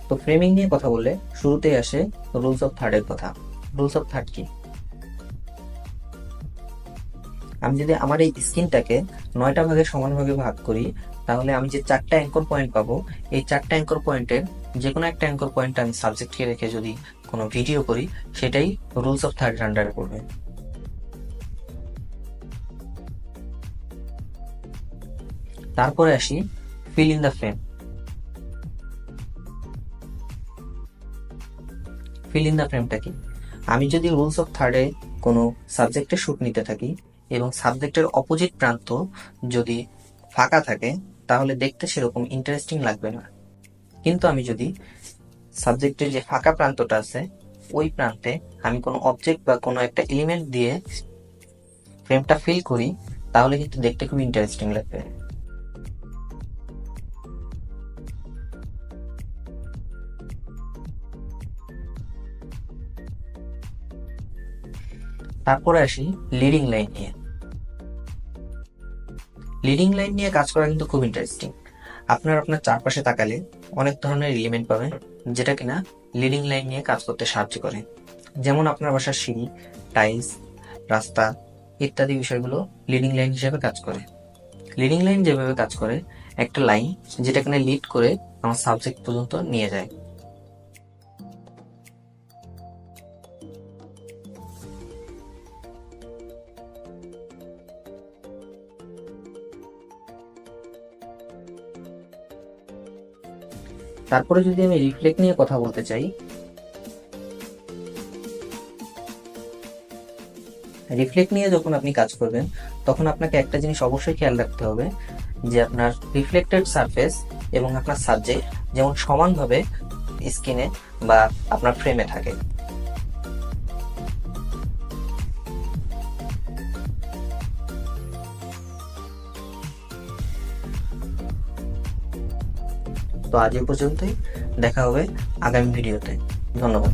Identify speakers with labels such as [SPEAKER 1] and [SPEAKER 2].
[SPEAKER 1] তো ফ্রেমিং নিয়ে কথা বললে শুরুতেই আসে রুলস অফ থার্ডের কথা। রুলস অফ থার্ড কি? আমি যদি আমার এই স্ক্রিনটাকে 9টা ভাগে সমানভাবে ভাগ করি, তাহলে আমি যে 4টা অ্যাঙ্কর পয়েন্ট পাবো, এই 4টা অ্যাঙ্কর পয়েন্টের যে কোনো একটা অ্যাঙ্কর পয়েন্ট আমি সাবজেক্টকে রেখে যদি কোনো ভিডিও করি, সেটাই রুলস অফ থার্ড আন্ডারে পড়বে। তারপরে আসি fill in the frame. Fill in the ফ্রেমটা কি? আমি যদি রুলস অফ থার্ডে কোনো সাবজেক্টের শুট নিতে থাকি এবং সাবজেক্টের অপোজিট প্রান্ত যদি ফাঁকা থাকে, তাহলে দেখতে সেরকম ইন্টারেস্টিং লাগবে না। কিন্তু আমি যদি সাবজেক্টের যে ফাঁকা প্রান্তটা আছে, ওই প্রান্তে আমি কোনো অবজেক্ট বা কোনো একটা এলিমেন্ট দিয়ে ফ্রেমটা ফিল করি, তাহলে কিন্তু দেখতে খুব ইন্টারেস্টিং লাগবে। তারপরে আসি লিডিং লাইন নিয়ে। লিডিং লাইন নিয়ে কাজ করা কিন্তু খুব ইন্টারেস্টিং। আপনার চারপাশে তাকালে অনেক ধরনের এলিমেন্ট পাবেন, যেটা কিনা লিডিং লাইন নিয়ে কাজ করতে সাহায্য করে। যেমন আপনার বাসার সিঁড়ি, টাইলস, রাস্তা ইত্যাদি বিষয়গুলো লিডিং লাইন হিসেবে কাজ করে। লিডিং লাইন যেভাবে কাজ করে, একটা লাইন যেটা কিনা লিড করে আমার সাবজেক্ট পর্যন্ত নিয়ে যায়। তারপরে যদি আমি রিফ্লেক্ট নিয়ে কথা বলতে চাই, রিফ্লেক্ট নিয়ে যখন আপনি কাজ করবেন, তখন আপনাকে একটা জিনিস অবশ্যই খেয়াল রাখতে হবে, যে আপনার রিফ্লেক্টেড সারফেস এবং আপনার সাবজেক্ট যেমন সমানভাবে স্ক্রিনে বা আপনার ফ্রেমে থাকে। তো আজ এ পর্যন্তই, দেখা হবে আগামী ভিডিওতে। ধন্যবাদ।